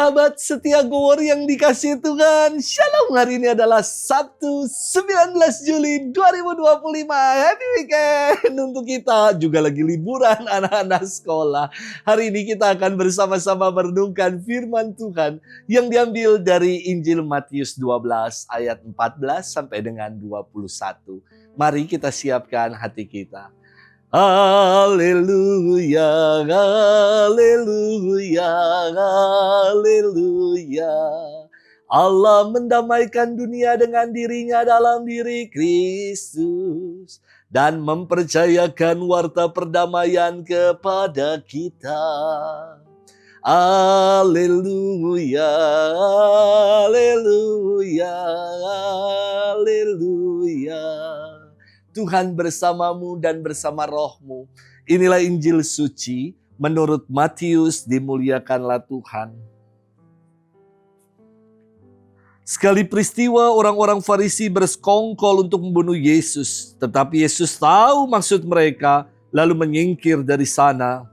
Sahabat setia Gowori yang dikasihi Tuhan, Shalom. Hari ini adalah Sabtu 19 Juli 2025. Happy weekend untuk kita. Juga lagi liburan anak-anak sekolah. Hari ini kita akan bersama-sama merenungkan firman Tuhan yang diambil dari Injil Matius 12 ayat 14 sampai dengan 21. Mari kita siapkan hati kita. Haleluya, haleluya, haleluya. Allah mendamaikan dunia dengan dirinya dalam diri Kristus dan mempercayakan warta perdamaian kepada kita. Haleluya, haleluya, haleluya. Tuhan bersamamu dan bersama rohmu. Inilah Injil suci menurut Matius, dimuliakanlah Tuhan. Sekali peristiwa orang-orang Farisi bersekongkol untuk membunuh Yesus. Tetapi Yesus tahu maksud mereka lalu menyingkir dari sana.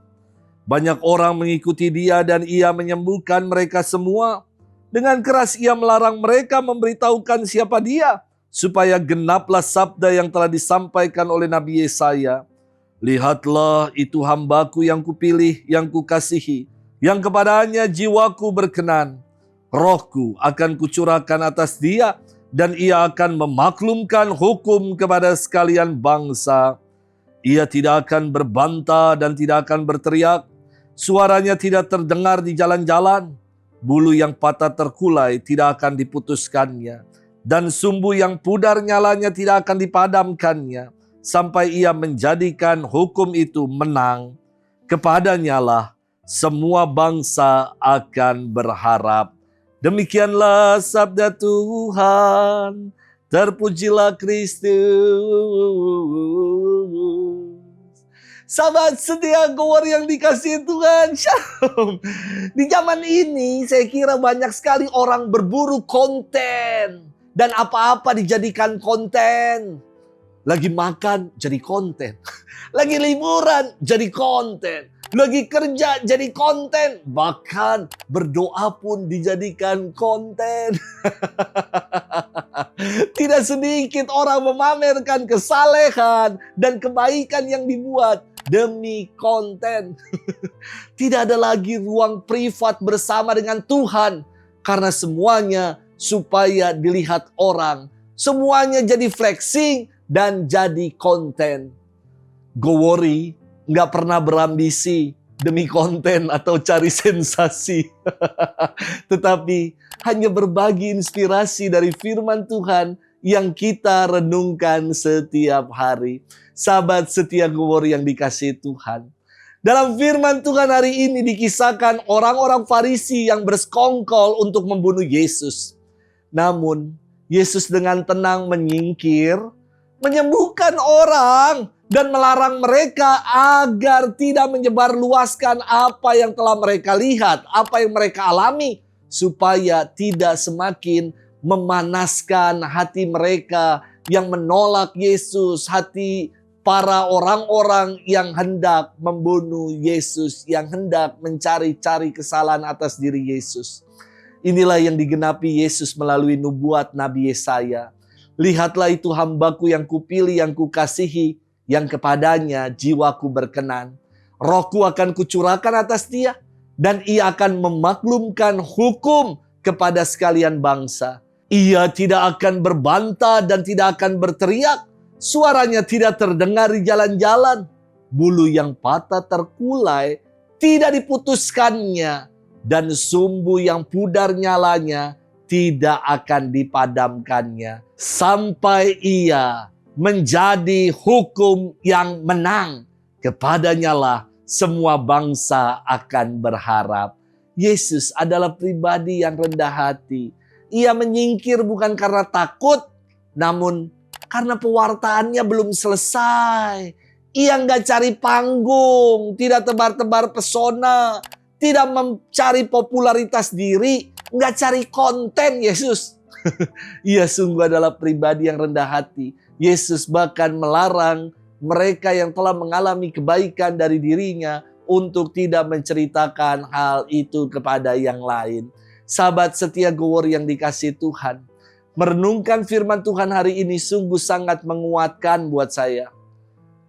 Banyak orang mengikuti dia dan ia menyembuhkan mereka semua. Dengan keras ia melarang mereka memberitahukan siapa dia, supaya genaplah sabda yang telah disampaikan oleh Nabi Yesaya. Lihatlah, itu hambaku yang kupilih, yang kukasihi, yang kepadanya jiwaku berkenan. Rohku akan kucurahkan atas dia, dan ia akan memaklumkan hukum kepada sekalian bangsa. Ia tidak akan berbantah dan tidak akan berteriak. Suaranya tidak terdengar di jalan-jalan. Bulu yang patah terkulai tidak akan diputuskannya. Dan sumbu yang pudar nyalanya tidak akan dipadamkannya, sampai ia menjadikan hukum itu menang. Kepadanya lah semua bangsa akan berharap. Demikianlah sabda Tuhan. Terpujilah Kristus. Sahabat setia Gowori yang dikasihi Tuhan, Shalom. Di zaman ini saya kira banyak sekali orang berburu konten. Dan apa-apa dijadikan konten. Lagi makan jadi konten. Lagi liburan jadi konten. Lagi kerja jadi konten. Bahkan berdoa pun dijadikan konten. Tidak sedikit orang memamerkan kesalehan dan kebaikan yang dibuat demi konten. Tidak ada lagi ruang privat bersama dengan Tuhan. Karena semuanya supaya dilihat orang. Semuanya jadi flexing dan jadi konten. Gowori nggak pernah berambisi demi konten atau cari sensasi. Tetapi hanya berbagi inspirasi dari firman Tuhan yang kita renungkan setiap hari. Sahabat setia Gowori yang dikasihi Tuhan. Dalam firman Tuhan hari ini dikisahkan orang-orang Farisi yang bersekongkol untuk membunuh Yesus. Namun, Yesus dengan tenang menyingkir, menyembuhkan orang, dan melarang mereka agar tidak menyebarluaskan apa yang telah mereka lihat, apa yang mereka alami, supaya tidak semakin memanaskan hati mereka yang menolak Yesus, hati para orang-orang yang hendak membunuh Yesus, yang hendak mencari-cari kesalahan atas diri Yesus. Inilah yang digenapi Yesus melalui nubuat Nabi Yesaya. Lihatlah, itu hambaku yang kupilih, yang kukasihi, yang kepadanya jiwaku berkenan. Rohku akan kucurahkan atas dia, dan ia akan memaklumkan hukum kepada sekalian bangsa. Ia tidak akan berbantah dan tidak akan berteriak. Suaranya tidak terdengar di jalan-jalan. Bulu yang patah terkulai tidak diputuskannya. Dan sumbu yang pudar nyalanya tidak akan dipadamkannya. Sampai ia menjadi hukum yang menang. Kepadanya lah semua bangsa akan berharap. Yesus adalah pribadi yang rendah hati. Ia menyingkir bukan karena takut, namun karena pewartaannya belum selesai. Ia nggak cari panggung, tidak tebar-tebar pesona, tidak mencari popularitas diri, nggak cari konten Yesus. Ia sungguh adalah pribadi yang rendah hati. Yesus bahkan melarang mereka yang telah mengalami kebaikan dari dirinya untuk tidak menceritakan hal itu kepada yang lain. Sahabat setia Go Word yang dikasihi Tuhan, merenungkan firman Tuhan hari ini sungguh sangat menguatkan buat saya.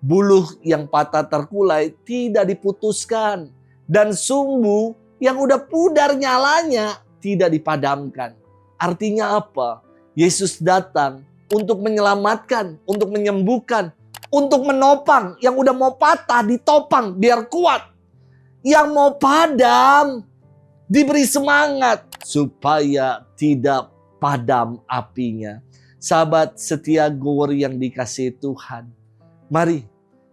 Buluh yang patah terkulai tidak diputuskan, dan sumbu yang udah pudar nyalanya tidak dipadamkan. Artinya apa? Yesus datang untuk menyelamatkan, untuk menyembuhkan, untuk menopang. Yang udah mau patah ditopang biar kuat. Yang mau padam diberi semangat supaya tidak padam apinya. Sahabat setia Go Word yang dikasihi Tuhan, mari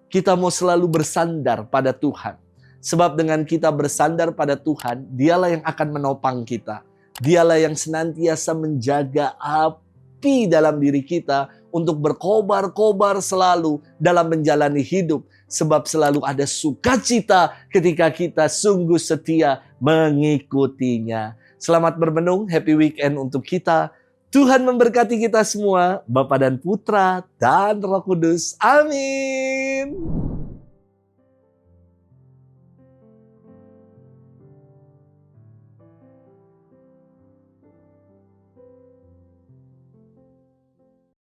kita mau selalu bersandar pada Tuhan. Sebab dengan kita bersandar pada Tuhan, Dialah yang akan menopang kita. Dialah yang senantiasa menjaga api dalam diri kita untuk berkobar-kobar selalu dalam menjalani hidup. Sebab selalu ada sukacita ketika kita sungguh setia mengikutinya. Selamat bermenung, happy weekend untuk kita. Tuhan memberkati kita semua, Bapa dan Putra dan Roh Kudus. Amin.